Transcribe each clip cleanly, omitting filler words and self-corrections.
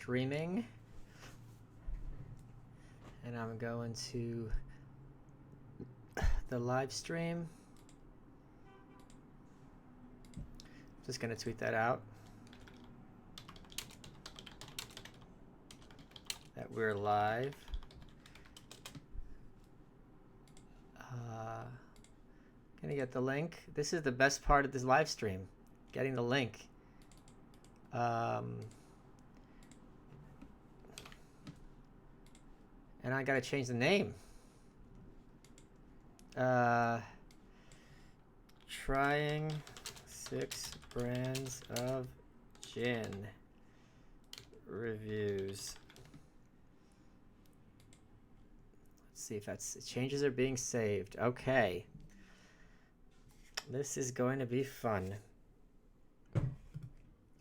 streaming. And I'm going to the live stream. Just going to tweet that out. That we're live. Gonna get the link. This is the best part of this live stream, getting the link. And I gotta change the name. Trying 6 brands of gin reviews. Let's see if that's changes are being saved. Okay. This is going to be fun.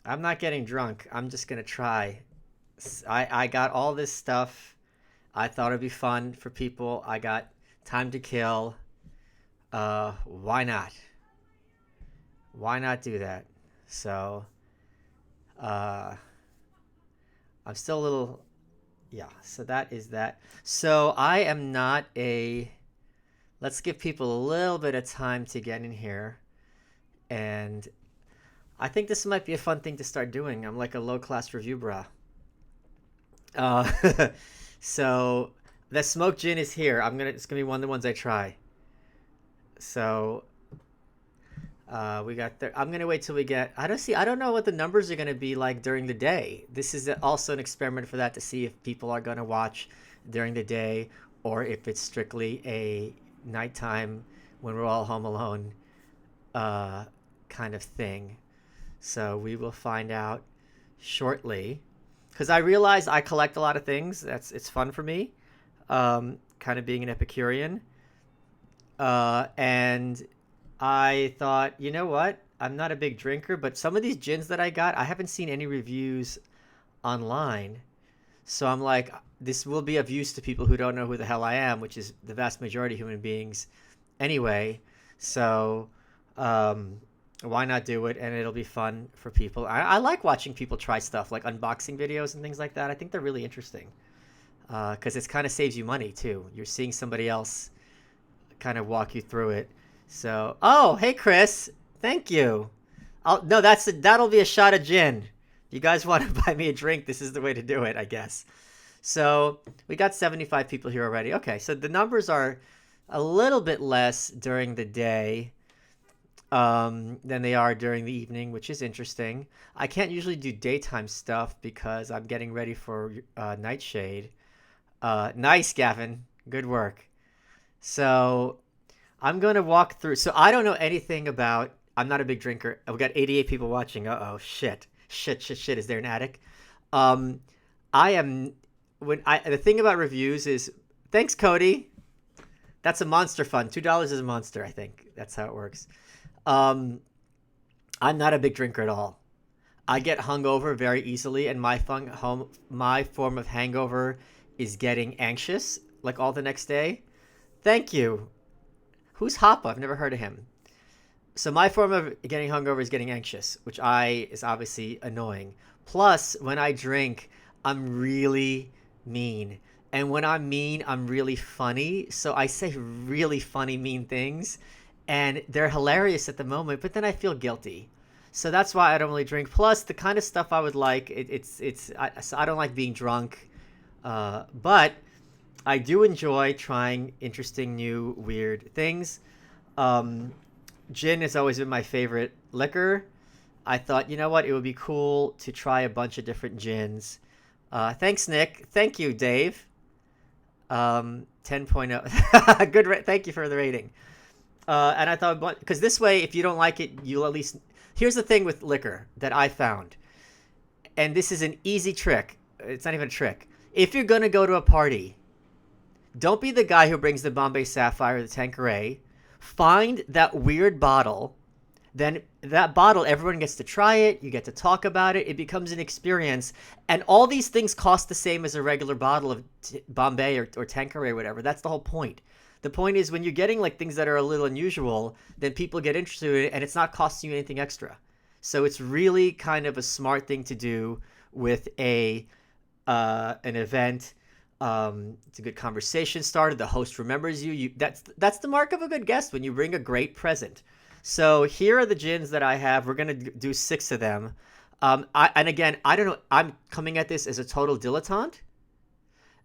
I'm not getting drunk. I'm just going to try. I got all this stuff. I thought it'd be fun for people. I got time to kill. Why not? Why not do that? So, I'm still a little, yeah, so that is that. So I am not a, let's give people a little bit of time to get in here. And I think this might be a fun thing to start doing. I'm like a low-class review bra. So the smoked gin is here. It's gonna be one of the ones I try. So we got there. I'm gonna wait till we get. I don't know what the numbers are gonna be like during the day. This is also an experiment for that, to see if people are gonna watch during the day or if it's strictly a nighttime when we're all home alone kind of thing. So we will find out shortly. Because I realize I collect a lot of things. It's fun for me, kind of being an Epicurean. And I thought, you know what? I'm not a big drinker, but some of these gins that I got, I haven't seen any reviews online. So I'm like, this will be of use to people who don't know who the hell I am, which is the vast majority of human beings anyway. So why not do it? And it'll be fun for people. I like watching people try stuff, like unboxing videos and things like that. I think they're really interesting because it kind of saves you money too. You're seeing somebody else kind of walk you through it. So, oh, hey Chris, thank you. No, that'll be a shot of gin. If you guys want to buy me a drink, this is the way to do it, I guess. So we got 75 people here already. Okay, so the numbers are a little bit less during the day than they are during the evening, which is interesting. I can't usually do daytime stuff because I'm getting ready for Nightshade. Nice, Gavin. Good work. So I'm going to walk through. So I don't know anything about, I'm not a big drinker. We've got 88 people watching. Uh-oh, shit. Shit. Is there an attic? The thing about reviews is, thanks, Cody. That's a monster fund. $2 is a monster, I think. That's how it works. I'm not a big drinker at all. I get hungover very easily, and my form of hangover is getting anxious, like all the next day. Thank you. Who's Hoppa? I've never heard of him. So my form of getting hungover is getting anxious, which is obviously annoying. Plus, when I drink, I'm really mean. And when I'm mean, I'm really funny. So I say really funny, mean things. And they're hilarious at the moment, but then I feel guilty. So that's why I don't really drink. Plus, the kind of stuff I would like, I don't like being drunk. But I do enjoy trying interesting, new, weird things. Gin has always been my favorite liquor. I thought, you know what? It would be cool to try a bunch of different gins. Thanks, Nick. Thank you, Dave. 10.0. Good. Thank you for the rating. And I thought, because this way, if you don't like it, you'll at least... Here's the thing with liquor that I found. And this is an easy trick. It's not even a trick. If you're going to go to a party, don't be the guy who brings the Bombay Sapphire or the Tanqueray. Find that weird bottle. Then that bottle, everyone gets to try it. You get to talk about it. It becomes an experience. And all these things cost the same as a regular bottle of Bombay or Tanqueray or whatever. That's the whole point. The point is when you're getting like things that are a little unusual, then people get interested in it and it's not costing you anything extra. So it's really kind of a smart thing to do with a an event. It's a good conversation starter. The host remembers you. That's the mark of a good guest, when you bring a great present. So here are the gins that I have. We're gonna do 6 of them. And again, I don't know. I'm coming at this as a total dilettante.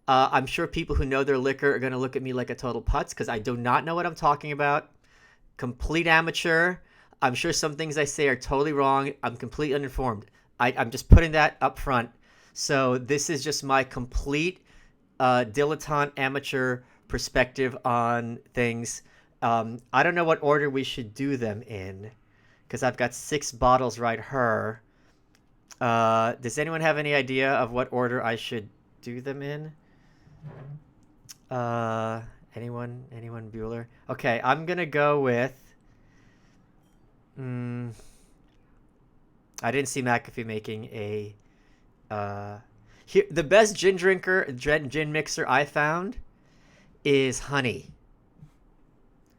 I'm sure people who know their liquor are gonna look at me like a total putz, because I do not know what I'm talking about. Complete amateur. I'm sure some things I say are totally wrong. I'm completely uninformed. I'm just putting that up front. So this is just my complete dilettante amateur perspective on things. I don't know what order we should do them in, because I've got 6 bottles right here. Does anyone have any idea of what order I should do them in? Anyone Bueller? Okay, I'm gonna go with I didn't see McAfee making a here, the best gin mixer I found is honey.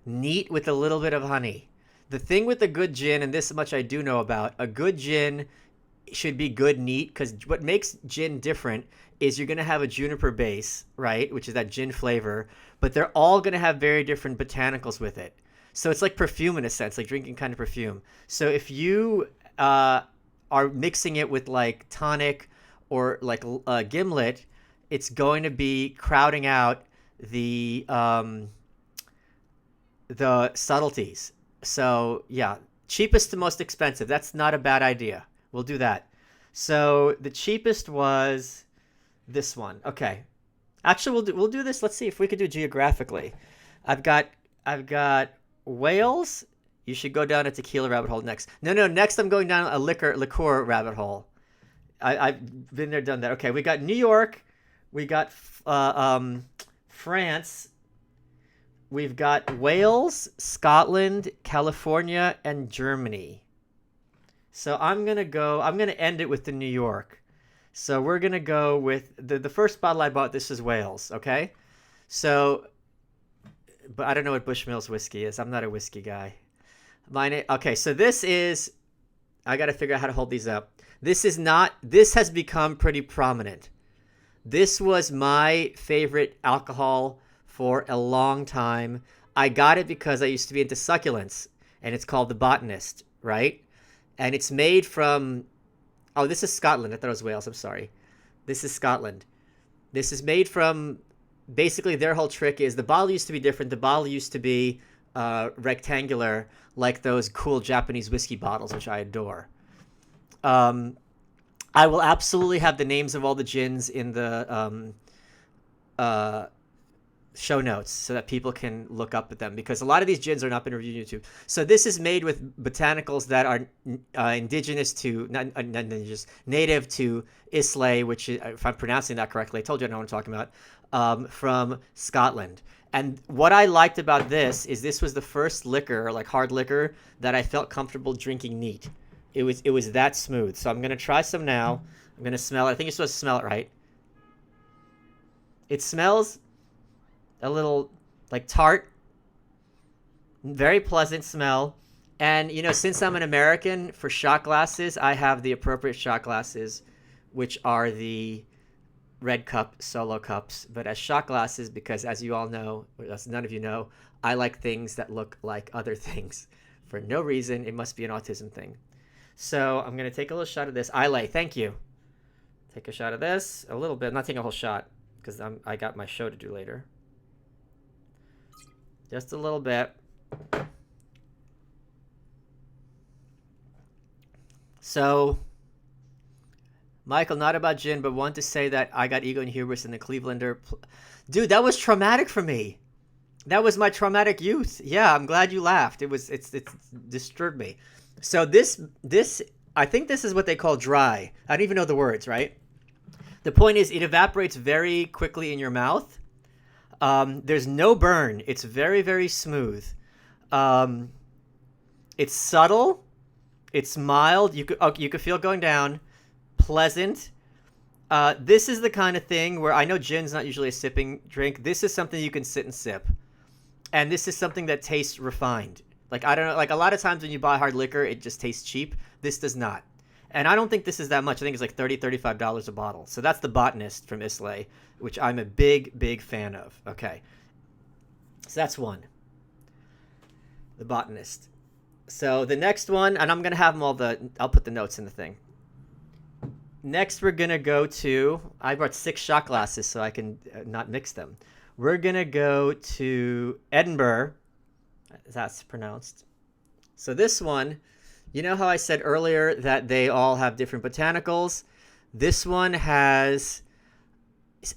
Neat with a little bit of honey. The thing with a good gin, and this much I do know about, a good gin should be good neat, because what makes gin different is you're going to have a juniper base, right, which is that gin flavor, but they're all going to have very different botanicals with it. So it's like perfume in a sense, like drinking kind of perfume. So if you are mixing it with like tonic or like gimlet, it's going to be crowding out the subtleties. So yeah, cheapest to most expensive. That's not a bad idea. We'll do that. So the cheapest was this one. Okay. Actually, we'll do this. Let's see if we could do geographically. I've got Wales. You should go down a tequila rabbit hole next. No. Next, I'm going down a liqueur rabbit hole. I've been there, done that. Okay, we got New York. We got France. We've got Wales, Scotland, California, and Germany. So I'm gonna end it with the New York. So we're gonna go with the first bottle I bought. This is Wales, okay? So, but I don't know what Bushmills whiskey is. I'm not a whiskey guy. Okay, so this is. I got to figure out how to hold these up. This has become pretty prominent. This was my favorite alcohol for a long time. I got it because I used to be into succulents, and it's called the Botanist, right? And it's made from, oh, this is Scotland. I thought it was Wales. I'm sorry. This is Scotland. This is made from, basically their whole trick is the bottle used to be different. The bottle used to be rectangular, like those cool Japanese whiskey bottles, which I adore. I will absolutely have the names of all the gins in the show notes so that people can look up at them, because a lot of these gins are not been reviewed on YouTube. So this is made with botanicals that are indigenous to, not indigenous, native to Islay, which is, if I'm pronouncing that correctly, I told you I know what I'm talking about, from Scotland. And what I liked about this is this was the first liquor, like hard liquor, that I felt comfortable drinking neat. It was that smooth. So I'm going to try some now. I'm going to smell it. I think you're supposed to smell it, right? It smells a little like tart. Very pleasant smell. And, you know, since I'm an American, for shot glasses, I have the appropriate shot glasses, which are the red cup solo cups. But as shot glasses, because as you all know, or as none of you know, I like things that look like other things. For no reason. It must be an autism thing. So I'm going to take a little shot of this. Islay, thank you. Take a shot of this. A little bit. I'm not taking a whole shot because I got my show to do later. Just a little bit. So, Michael, not about gin, but want to say that I got ego and hubris in the Clevelander. Dude, that was traumatic for me. That was my traumatic youth. Yeah, I'm glad you laughed. It's disturbed me. So this I think this is what they call dry. I don't even know the words, right? The point is it evaporates very quickly in your mouth. There's no burn. It's very, very smooth. It's subtle. It's mild. You could feel it going down. Pleasant. This is the kind of thing where I know gin's not usually a sipping drink. This is something you can sit and sip. And this is something that tastes refined. Like, I don't know, like a lot of times when you buy hard liquor, it just tastes cheap. This does not. And I don't think this is that much. I think it's like $35 a bottle. So that's the Botanist from Islay, which I'm a big, big fan of. Okay. So that's one. The Botanist. So the next one, and I'm going to have them I'll put the notes in the thing. Next, we're going to go to, I brought 6 shot glasses so I can not mix them. We're going to go to Edinburgh. That's pronounced. So this one, you know how I said earlier that they all have different botanicals? This one has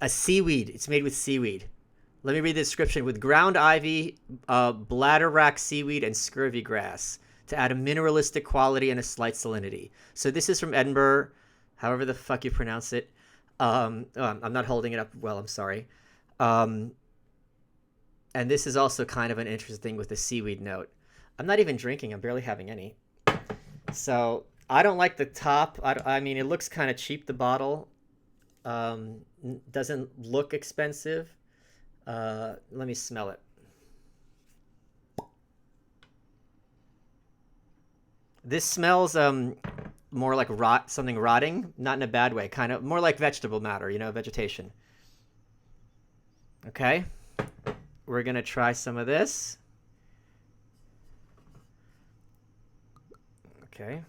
a seaweed. It's made with seaweed. Let me read the description. With ground ivy, bladderwrack seaweed, and scurvy grass to add a mineralistic quality and a slight salinity. So this is from Edinburgh, however the fuck you pronounce it. I'm not holding it up well, I'm sorry. And this is also kind of an interesting with the seaweed note. I'm not even drinking. I'm barely having any. So I don't like the top. I mean, it looks kind of cheap, the bottle. Doesn't look expensive. Let me smell it. This smells more like something rotting, not in a bad way, kind of more like vegetable matter, vegetation. Okay. We're going to try some of this. Okay.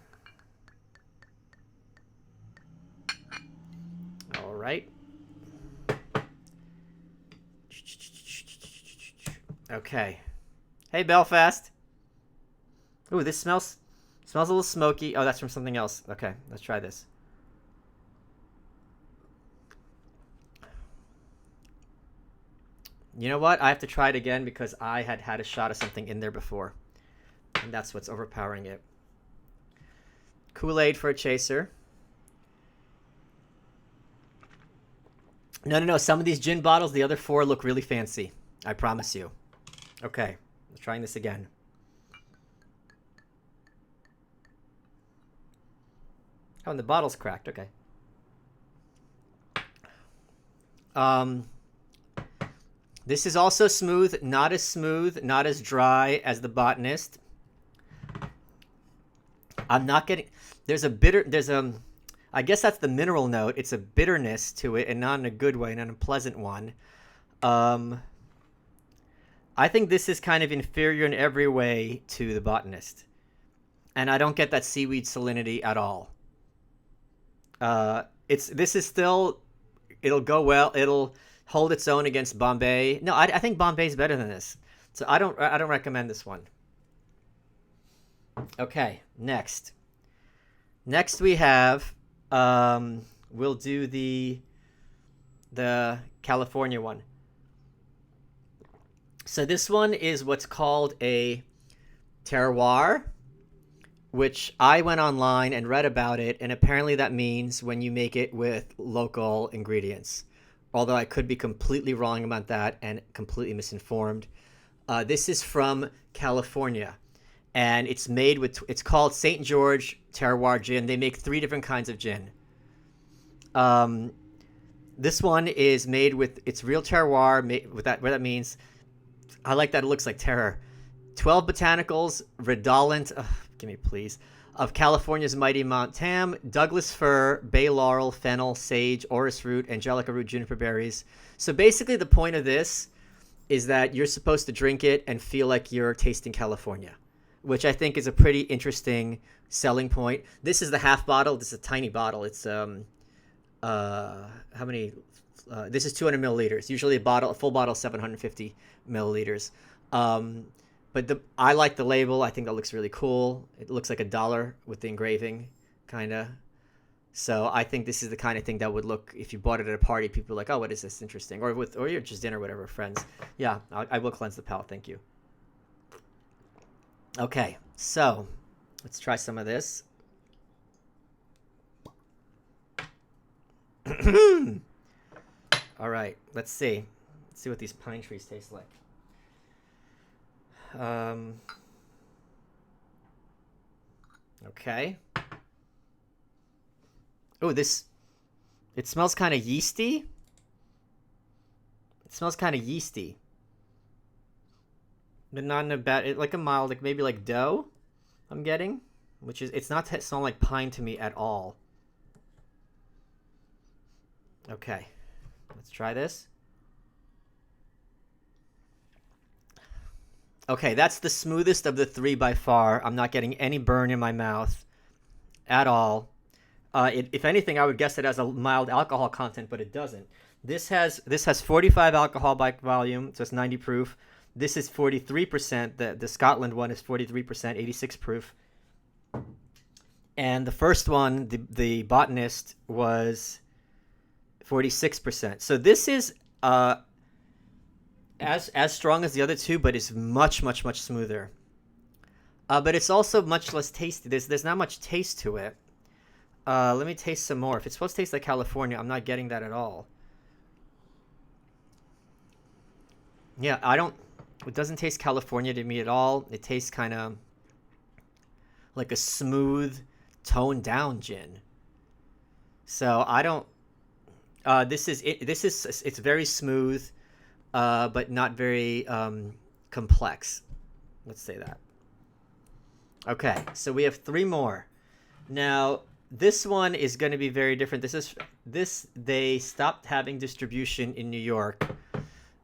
All right. Okay. Hey, Belfast. Ooh, this smells a little smoky. Oh, that's from something else. Okay, let's try this. You know what? I have to try it again because I had a shot of something in there before. And that's what's overpowering it. Kool-Aid for a chaser. No. Some of these gin bottles, the other 4 look really fancy. I promise you. Okay, I'm trying this again. Oh, and the bottle's cracked. Okay. This is also smooth, not as dry as the Botanist. I'm not getting, I guess that's the mineral note. It's a bitterness to it, and not in a good way, not in a pleasant one. I think this is kind of inferior in every way to the Botanist. And I don't get that seaweed salinity at all. This is still, it'll go well. It'll hold its own against Bombay. No, I think Bombay's better than this. So I don't recommend this one. Okay, next. Next we have, we'll do the California one. So this one is what's called a terroir, which I went online and read about it, and apparently that means when you make it with local ingredients. Although I could be completely wrong about that and completely misinformed. This is from California, and it's called St. George Terroir Gin. They make 3 different kinds of gin. This one is made with, it's real terroir, what that means. I like that it looks like terror. 12 botanicals, redolent, give me please, of California's mighty Mount Tam, Douglas fir, bay laurel, fennel, sage, orris root, angelica root, juniper berries. So basically the point of this is that you're supposed to drink it and feel like you're tasting California, which I think is a pretty interesting selling point. This is the half bottle. This is a tiny bottle. It's how many? This is 200 milliliters. Usually a full bottle, 750 milliliters. But I like the label. I think that looks really cool. It looks like $1 with the engraving, kind of. So I think this is the kind of thing that would look, if you bought it at a party, people are like, oh, what is this? Interesting. Or you're just dinner, whatever, friends. Yeah, I will cleanse the palate. Thank you. Okay, so let's try some of this. All right, let's see. Let's see what these pine trees taste like. Okay. Oh, it smells kind of yeasty. It smells kind of yeasty. But not in a bad, like a mild, like maybe like dough I'm getting. which is, it's not smell like pine to me at all. Okay, let's try this. Okay, that's the smoothest of the three by far. I'm not getting any burn in my mouth at all. If anything, I would guess it has a mild alcohol content, but it doesn't. This has 45 alcohol by volume, so it's 90 proof. This is 43%. The Scotland one is 43%, 86 proof. And the first one, the Botanist, was 46%. So this is as strong as the other two, but it's much smoother. But it's also much less tasty. There's not much taste to it. Let me taste some more. If it's supposed to taste like California, I'm not getting that at all. Yeah, it doesn't taste California to me at all. It tastes kind of like a smooth, toned down gin. So I don't. It's very smooth, but not very complex. Let's say that. Okay, so we have three more. Now, this one is going to be very different. They stopped having distribution in New York,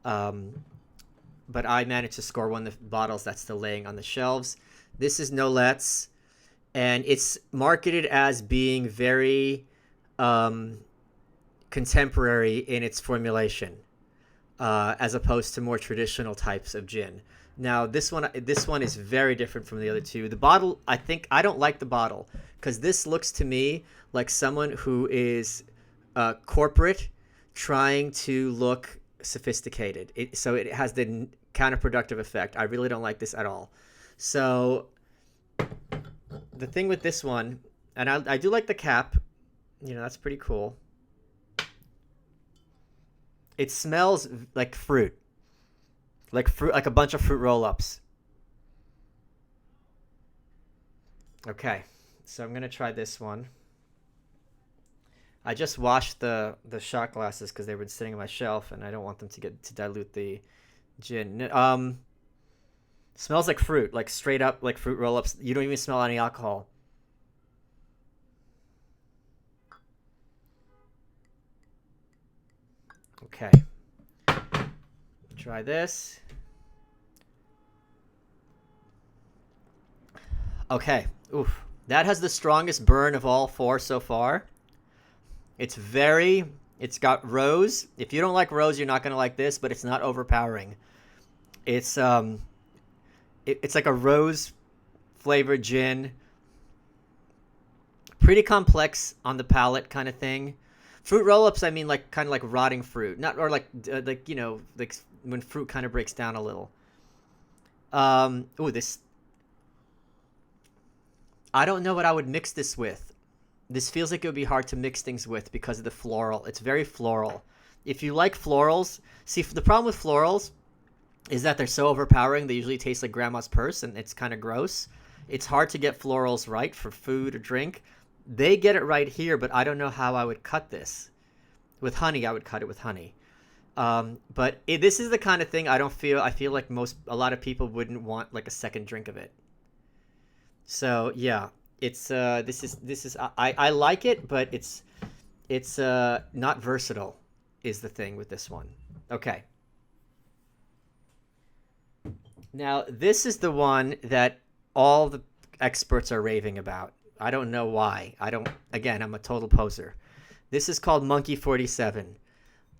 but I managed to score one of the bottles that's still laying on the shelves. This is Nolet's, and it's marketed as being very contemporary in its formulation, as opposed to more traditional types of gin. Now, this one is very different from the other two. The bottle, I don't like the bottle, because this looks to me like someone who is corporate trying to look sophisticated. So it has the counterproductive effect. I really don't like this at all. So the thing with this one, and I do like the cap, that's pretty cool. It smells like fruit. Like a bunch of fruit roll-ups. Okay, so I'm gonna try this one. I just washed the shot glasses because they've been sitting on my shelf, and I don't want them to dilute the gin. Smells like fruit, like straight up like fruit roll-ups. You don't even smell any alcohol. Okay. Try this. Okay. Oof. That has the strongest burn of all four so far. It's got rose. If you don't like rose, you're not going to like this, but it's not overpowering. It's it's like a rose flavored gin. Pretty complex on the palate kind of thing. Fruit roll-ups, I mean, like kind of like rotting fruit, not or like like when fruit kind of breaks down a little. This. I don't know what I would mix this with. This feels like it would be hard to mix things with because of the floral. It's very floral. If you like florals, see, the problem with florals is that they're so overpowering. They usually taste like grandma's purse, and it's kind of gross. It's hard to get florals right for food or drink. They get it right here, but I don't know how I would cut this. With honey, I would cut it with honey. This is the kind of thing I feel like a lot of people wouldn't want like a second drink of it. So yeah, it's I like it, but it's not versatile is the thing with this one. Okay. Now, this is the one that all the experts are raving about. I don't know why. I'm a total poser. This is called Monkey 47.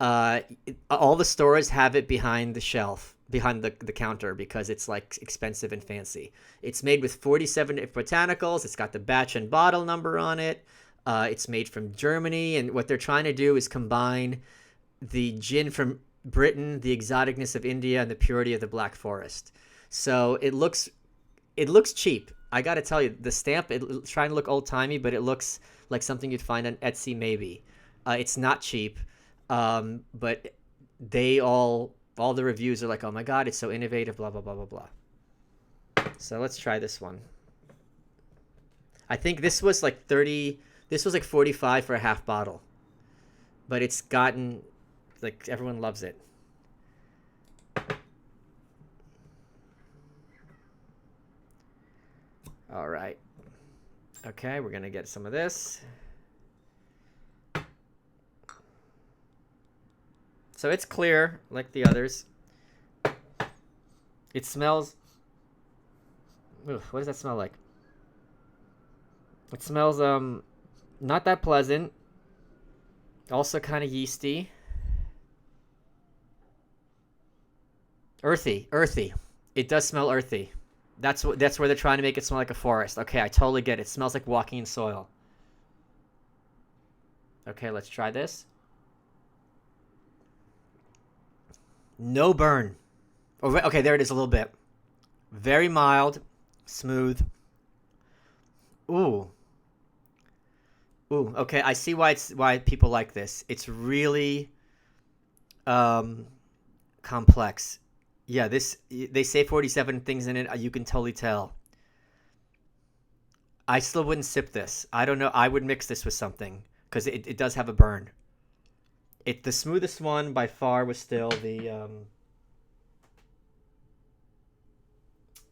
All the stores have it behind the shelf, behind the counter, because it's like expensive and fancy. It's made with 47 botanicals. It's got the batch and bottle number on it. It's made from Germany, and what they're trying to do is combine the gin from Britain, the exoticness of India, and the purity of the Black Forest. So it looks cheap. I got to tell you, the stamp, it's trying to look old-timey, but it looks like something you'd find on Etsy maybe. It's not cheap, but all the reviews are like, oh my God, it's so innovative, blah, blah, blah, blah, blah. So let's try this one. I think this was like 45 for a half bottle. But it's gotten, like, everyone loves it. All right. Okay, we're gonna get some of this. So it's clear like the others. It smells. Ugh, what does that smell like? It smells not that pleasant. Also kind of yeasty. Earthy, earthy. It does smell earthy. That's where they're trying to make it smell like a forest. Okay, I totally get it. It smells like walking in soil. Okay, let's try this. No burn. Oh, okay, there it is a little bit. Very mild, smooth. Ooh. Ooh, okay, I see why people like this. It's really complex. Yeah, this they say 47 things in it. You can totally tell. I still wouldn't sip this. I don't know. I would mix this with something because it does have a burn. The smoothest one by far was still the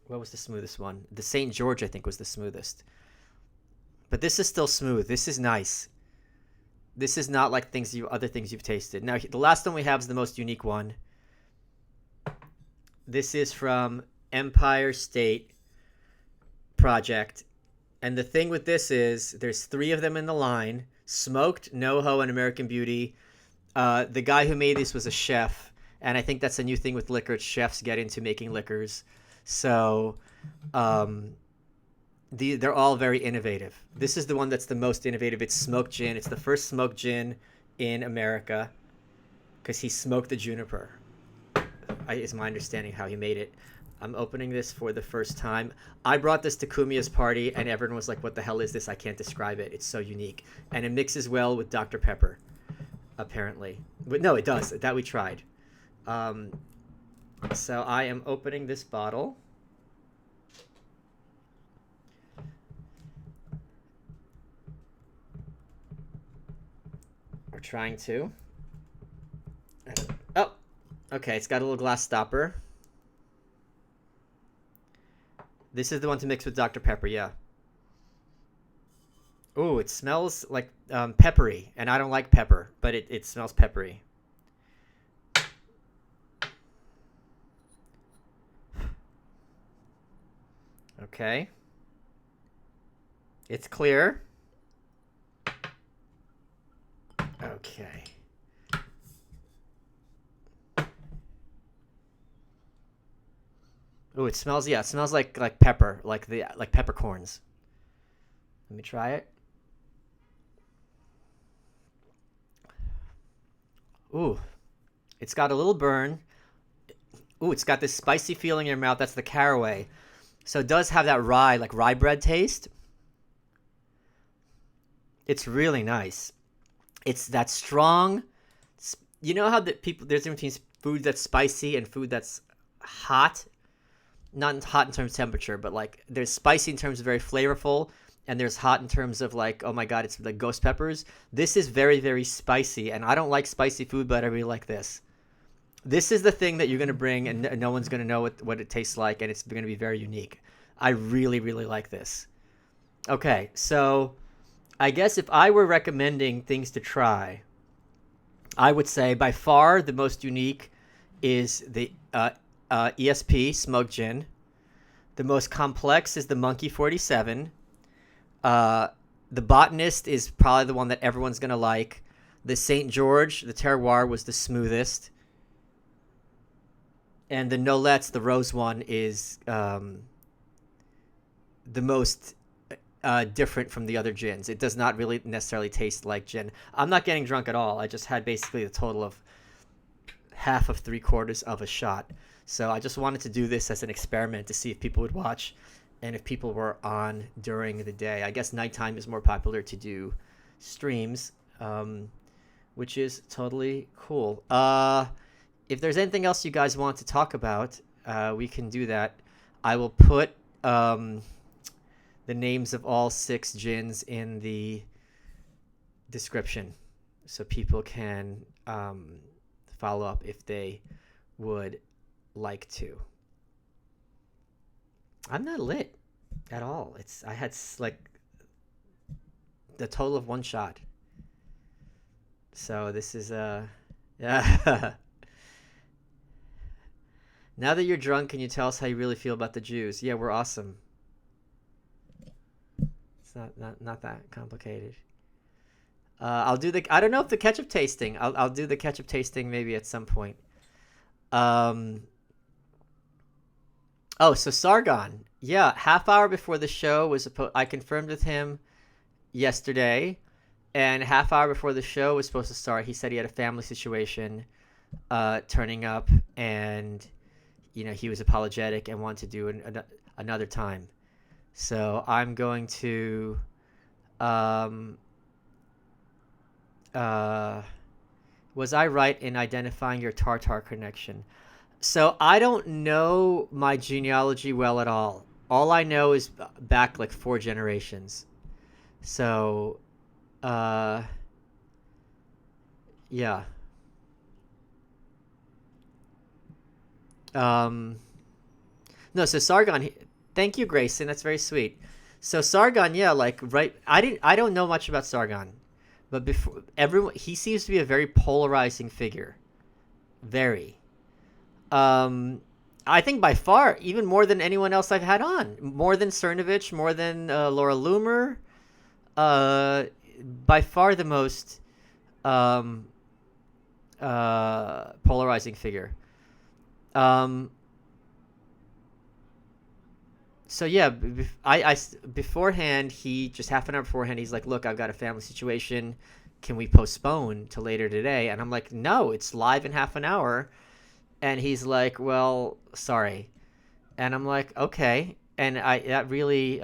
what was the smoothest one? The St. George, I think, was the smoothest. But this is still smooth. This is nice. This is not like other things you've tasted. Now, the last one we have is the most unique one. This is from Empire State Project. And the thing with this is there's 3 of them in the line. Smoked, NoHo, and American Beauty. The guy who made this was a chef. And I think that's a new thing with liquor. Chefs get into making liquors. So they're all very innovative. This is the one that's the most innovative. It's smoked gin. It's the first smoked gin in America because he smoked the juniper. Is my understanding how he made it. I'm opening this for the first time. I brought this to Kumia's party, and everyone was like, what the hell is this? I can't describe it. It's so unique. And it mixes well with Dr. Pepper, apparently. But no, it does. That we tried. So I am opening this bottle. We're trying to. Oh, okay. It's got a little glass stopper. This is the one to mix with Dr. Pepper, yeah. Ooh, it smells like peppery, and I don't like pepper, but it smells peppery. Okay. It's clear. Okay. Ooh, it smells like pepper, like peppercorns. Let me try it. Ooh. It's got a little burn. Ooh, it's got this spicy feeling in your mouth. That's the caraway. So it does have that rye bread taste. It's really nice. It's that strong. You know how there's a difference between food that's spicy and food that's hot? Not hot in terms of temperature, but like there's spicy in terms of very flavorful, and there's hot in terms of like, oh my god, it's like ghost peppers. This is very, very spicy, and I don't like spicy food, but I really like this. This is the thing that you're going to bring, and no one's going to know what it tastes like, and it's going to be very unique. I really, really like this. Okay, so I guess if I were recommending things to try, I would say by far the most unique is the ESP smoked gin. The most complex is the Monkey 47. The Botanist is probably the one that everyone's going to like. The St. George, the Terroir, was the smoothest. And the Nolet, the rose one, is the most different from the other gins. It does not really necessarily taste like gin. I'm not getting drunk at all. I just had basically a total of half of 3/4 of a shot. So I just wanted to do this as an experiment to see if people would watch and if people were on during the day. I guess nighttime is more popular to do streams, which is totally cool. If there's anything else you guys want to talk about, we can do that. I will put the names of all 6 gins in the description so people can follow up if they would like to. I'm not lit at all. I had like the total of one shot. So this is yeah. Now that you're drunk, can you tell us how you really feel about the Jews? Yeah, we're awesome. It's not that complicated. I'll do the. I don't know if the ketchup tasting. I'll do the ketchup tasting maybe at some point. Um. Oh, so Sargon. Yeah, half hour before the show was supposed. I confirmed with him yesterday, and half hour before the show was supposed to start, he said he had a family situation, turning up, and he was apologetic and wanted to do another time. So I'm going to. Uh, was I right in identifying your Tartar connection? So I don't know my genealogy well at all. All I know is back like 4 generations. So, uh, yeah. Um, no, so Sargon. Thank you, Grayson. That's very sweet. So Sargon, yeah, like right. I don't know much about Sargon, but before everyone, he seems to be a very polarizing figure. Very. Um, I think by far, even more than anyone else I've had on, more than Cernovich, more than Laura Loomer, uh, by far the most um, polarizing figure. Um, so yeah, beforehand, he just half an hour beforehand, he's like, "Look, I've got a family situation. Can we postpone to later today?" And I'm like, "No, it's live in half an hour." And he's like, "Well, sorry." And I'm like, "Okay." And that really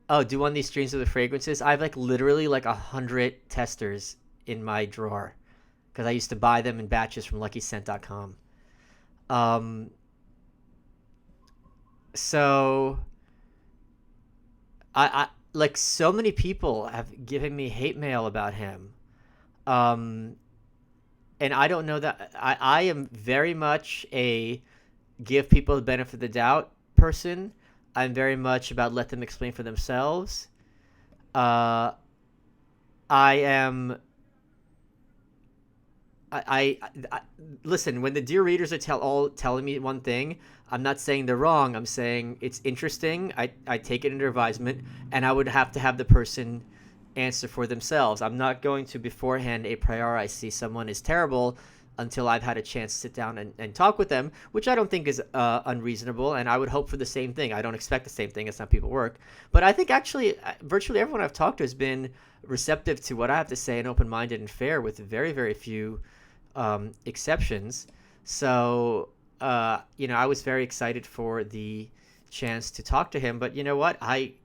oh, do one of these streams with the fragrances. I have like literally like 100 testers in my drawer because I used to buy them in batches from LuckyScent.com. Um, so I like so many people have given me hate mail about him. Um, and I don't know that I am very much a give people the benefit of the doubt person. I'm very much about let them explain for themselves. Uh, I am. I listen when the dear readers are all telling me one thing. I'm not saying they're wrong. I'm saying it's interesting. I take it under advisement, and I would have to have the person answer for themselves. I'm not going to beforehand a priori I see someone is terrible until I've had a chance to sit down and talk with them, which I don't think is unreasonable. And I would hope for the same thing. I don't expect the same thing. It's not people work. But I think actually virtually everyone I've talked to has been receptive to what I have to say and open-minded and fair with very, very few exceptions. So, I was very excited for the chance to talk to him. But you know what?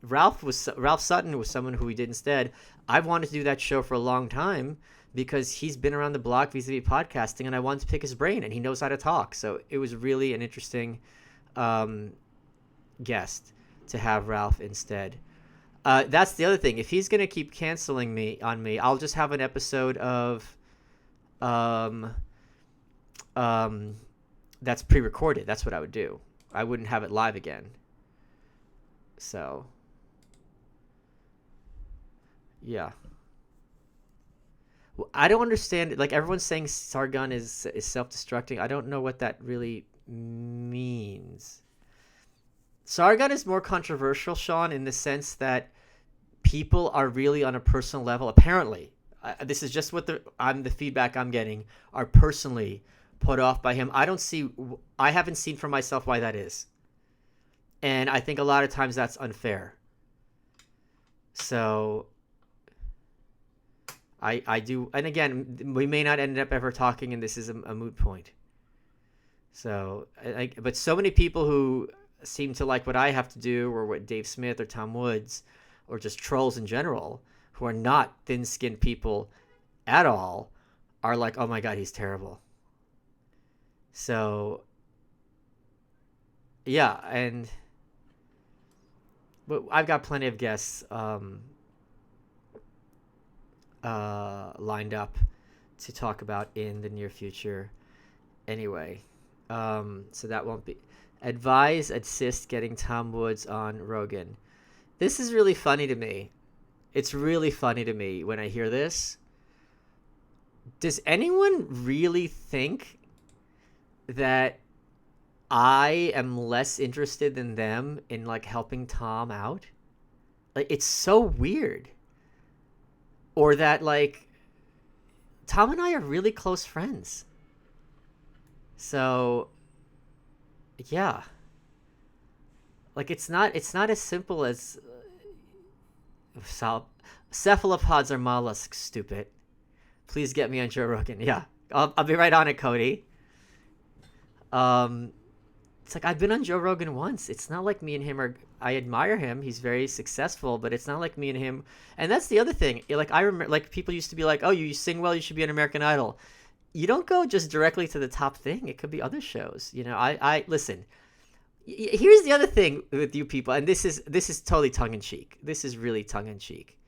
Ralph Sutton was someone who we did instead. I've wanted to do that show for a long time because he's been around the block vis-a-vis podcasting, and I wanted to pick his brain, and he knows how to talk. So it was really an interesting guest to have Ralph instead. That's the other thing. If he's gonna keep canceling me, I'll just have an episode of um, that's pre-recorded. That's what I would do. I wouldn't have it live again. So, yeah. Well, I don't understand. Like everyone's saying, Sargon is self-destructing. I don't know what that really means. Sargon is more controversial, Sean, in the sense that people are really on a personal level. Apparently, this is just what the feedback I'm getting are personally put off by him. I haven't seen for myself why that is, and I think a lot of times that's unfair. So I do, and again, we may not end up ever talking, and this is a moot point. So, but so many people who seem to like what I have to do, or what Dave Smith or Tom Woods, or just trolls in general, who are not thin-skinned people at all, are like, "Oh my God, he's terrible." So, yeah, but I've got plenty of guests lined up to talk about in the near future. Anyway, so that won't be. Assist getting Tom Woods on Rogan. This is really funny to me. It's really funny to me when I hear this. Does anyone really think that I am less interested than them in like helping Tom out? Like, it's so weird. Or that like Tom and I are really close friends. So yeah, like it's not as simple as cephalopods are mollusks. Stupid. Please get me on Joe Rogan. Yeah, I'll be right on it, Cody. Um, it's like I've been on Joe Rogan once. It's not like me and him are. I admire him. He's very successful, but it's not like me and him. And that's the other thing. Like I remember, like people used to be like, "Oh, you sing well. You should be an American Idol." You don't go just directly to the top thing. It could be other shows. I listen. Here's the other thing with you people, and this is totally tongue in cheek. This is really tongue in cheek.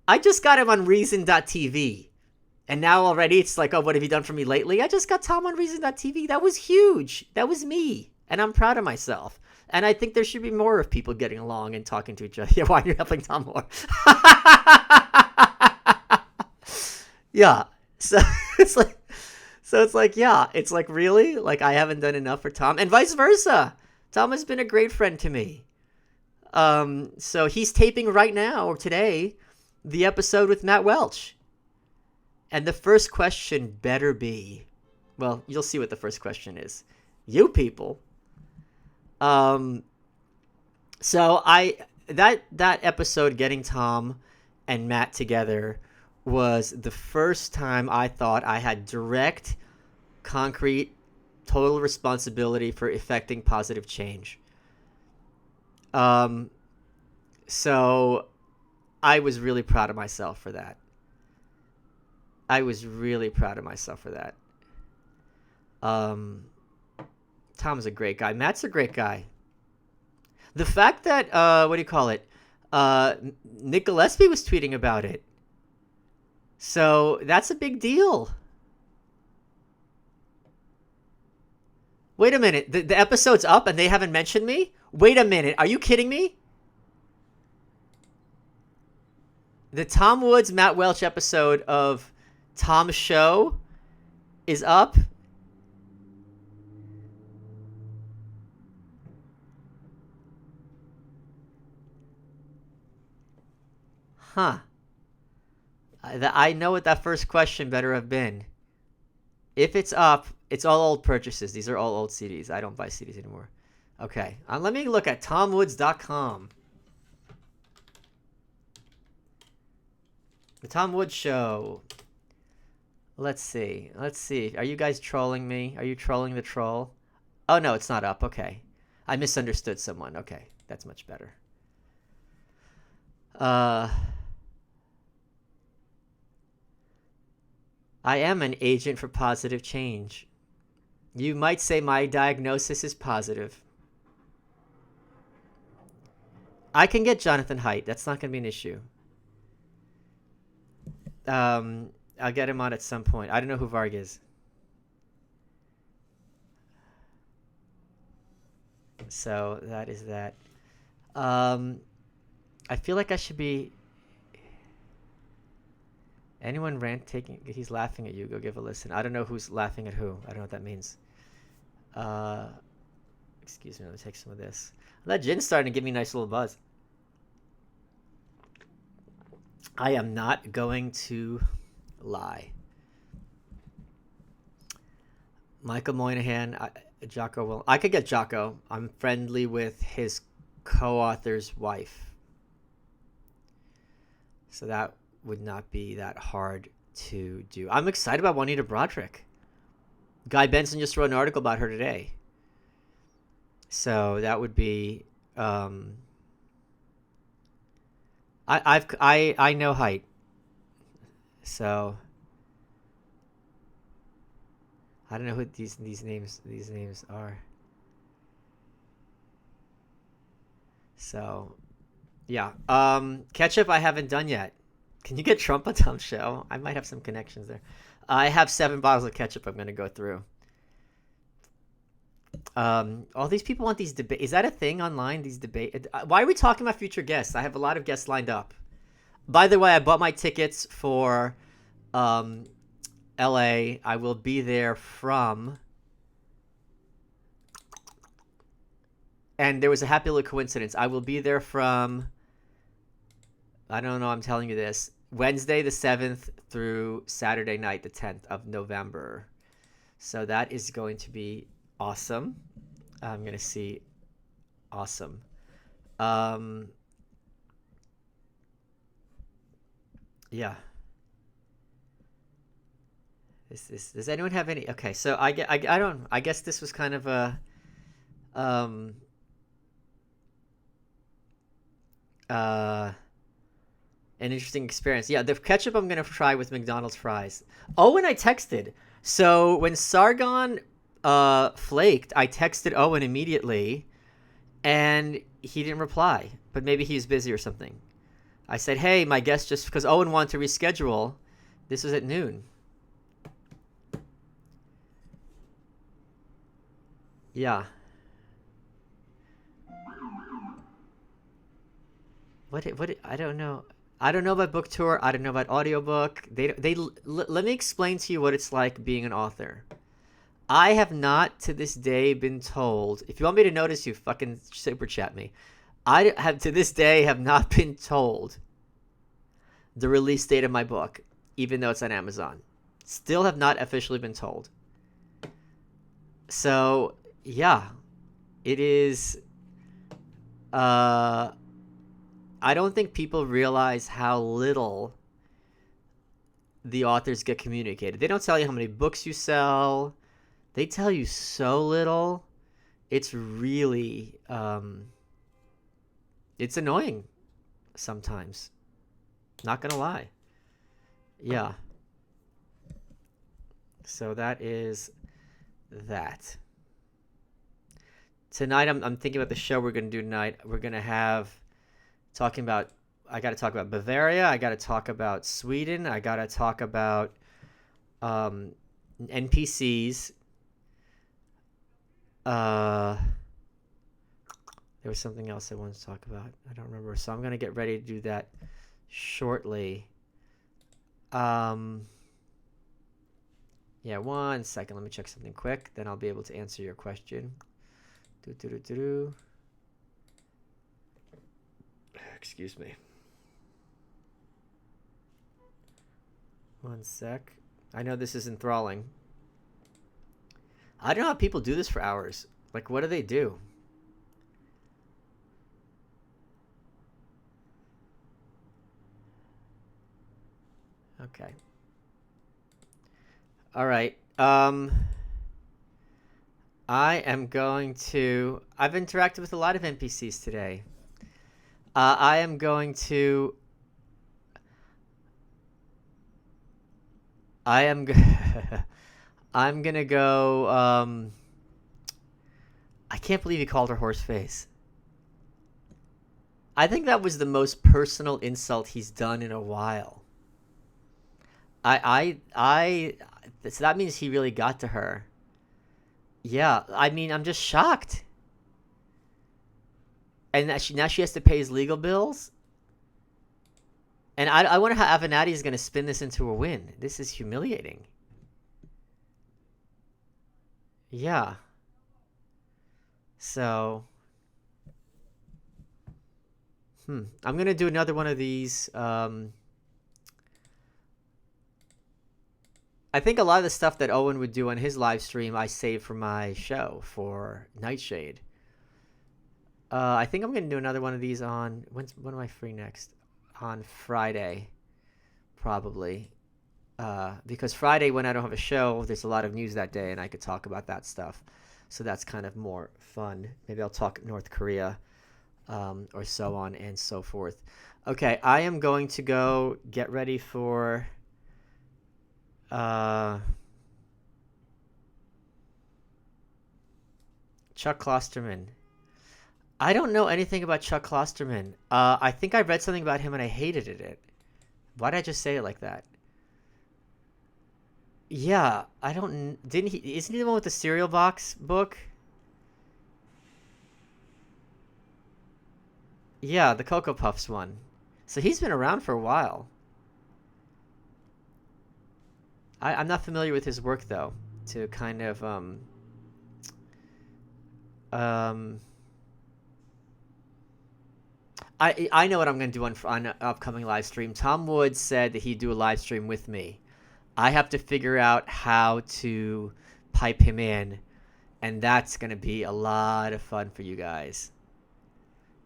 I just got him on Reason.tv. And now already it's like, oh, what have you done for me lately? I just got Tom on Reason.tv. That was huge. That was me. And I'm proud of myself. And I think there should be more of people getting along and talking to each other. Yeah, why are you helping Tom more? Yeah. So it's like, yeah, it's like, really? Like, I haven't done enough for Tom. And vice versa. Tom has been a great friend to me. So he's taping right now, or today, the episode with Matt Welch. And the first question better be, well, you'll see what the first question is. You people. So that episode, getting Tom and Matt together, was the first time I thought I had direct, concrete, total responsibility for effecting positive change. So I was really proud of myself for that. Tom's a great guy. Matt's a great guy. The fact that, what do you call it? Nick Gillespie was tweeting about it. So that's a big deal. Wait a minute. The episode's up and they haven't mentioned me? Wait a minute. Are you kidding me? The Tom Woods, Matt Welch episode of Tom's show is up. Huh. I know what that first question better have been. If it's up, it's all old purchases. These are all old CDs. I don't buy CDs anymore. Okay. Let me look at TomWoods.com. The Tom Woods Show. Let's see. Are you guys trolling me? Are you trolling the troll? Oh, no, it's not up. Okay. I misunderstood someone. Okay. That's much better. I am an agent for positive change. You might say my diagnosis is positive. I can get Jonathan Haidt. That's not going to be an issue. I'll get him on at some point. I don't know who Varg is. So that is that. I feel like I should be... Anyone taking... He's laughing at you. Go give a listen. I don't know who's laughing at who. I don't know what that means. Excuse me. Let me take some of this. That gin's starting to give me a nice little buzz. I am not going to lie. Michael Moynihan, Jocko will... I could get Jocko. I'm friendly with his co-author's wife. So that would not be that hard to do. I'm excited about Juanita Broderick. Guy Benson just wrote an article about her today. So that would be... I know Haidt. So I don't know who these names are. So yeah. Ketchup I haven't done yet. Can you get Trump on Tom's show? I might have some connections there. I have 7 bottles of ketchup I'm gonna go through. All these people want these debate. Is that a thing online? These debate. Why are we talking about future guests? I have a lot of guests lined up. By the way, I bought my tickets for um, LA. I will be there from. And there was a happy little coincidence. I will be there from. I don't know. I'm telling you this. Wednesday the 7th through Saturday night the 10th of November. So that is going to be awesome. I'm going to see awesome. Yeah. Does anyone have any? Okay, so I don't. I guess this was kind of a um uh an interesting experience. Yeah, the ketchup I'm gonna try with McDonald's fries. Owen, I texted. So when Sargon flaked, I texted Owen immediately, and he didn't reply. But maybe he was busy or something. I said, "Hey, my guest just because Owen wanted to reschedule. This was at noon." Yeah. What I don't know. I don't know about book tour. I don't know about audiobook. Let me explain to you what it's like being an author. I have not to this day been told. If you want me to notice you, fucking super chat me. I have to this day have not been told the release date of my book, even though it's on Amazon. Still have not officially been told. So yeah, it is. Uh, I don't think people realize how little the authors get communicated. They don't tell you how many books you sell. They tell you so little. It's really it's annoying sometimes. Not gonna lie. Yeah. So that is that. Tonight I'm thinking about the show we're gonna do tonight. We're gonna have talking about. I got to talk about Bavaria. I got to talk about Sweden. I got to talk about NPCs. There was something else I wanted to talk about. I don't remember. So I'm gonna get ready to do that shortly. Yeah, 1 second. Let me check something quick. Then I'll be able to answer your question. Excuse me. 1 sec. I know this is enthralling. I don't know how people do this for hours. Like, what do they do? Okay. All right. I am going to. I've interacted with a lot of NPCs today. I am going to. I am. I'm gonna go. I can't believe he called her horse face. I think that was the most personal insult he's done in a while. I. So that means he really got to her. Yeah, I mean, I'm just shocked. And that now she has to pay his legal bills. And I wonder how Avenatti is going to spin this into a win. This is humiliating. Yeah. So, I'm going to do another one of these. I think a lot of the stuff that Owen would do on his live stream, I saved for my show for Nightshade. I think I'm going to do another one of these on... When am I free next? On Friday, probably. Because Friday, when I don't have a show, there's a lot of news that day, and I could talk about that stuff. So that's kind of more fun. Maybe I'll talk North Korea, or so on and so forth. Okay, I am going to go get ready for... Chuck Klosterman. I don't know anything about Chuck Klosterman. I think I read something about him and I hated it. Why did I just say it like that? Yeah, I don't. Didn't he? Isn't he the one with the cereal box book? Yeah, the Cocoa Puffs one. So he's been around for a while. I'm not familiar with his work though. To kind of um I know what I'm gonna do on an upcoming live stream. Tom Wood said that he'd do a live stream with me. I have to figure out how to pipe him in, and that's gonna be a lot of fun for you guys.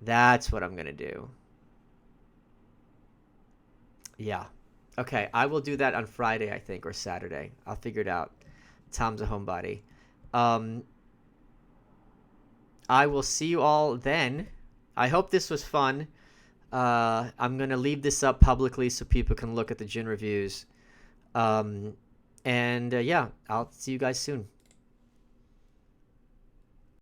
That's what I'm gonna do. Yeah. Okay, I will do that on Friday, I think, or Saturday. I'll figure it out. Tom's a homebody. Um, I will see you all then. I hope this was fun. I'm gonna leave this up publicly so people can look at the gin reviews. Um, and yeah, I'll see you guys soon.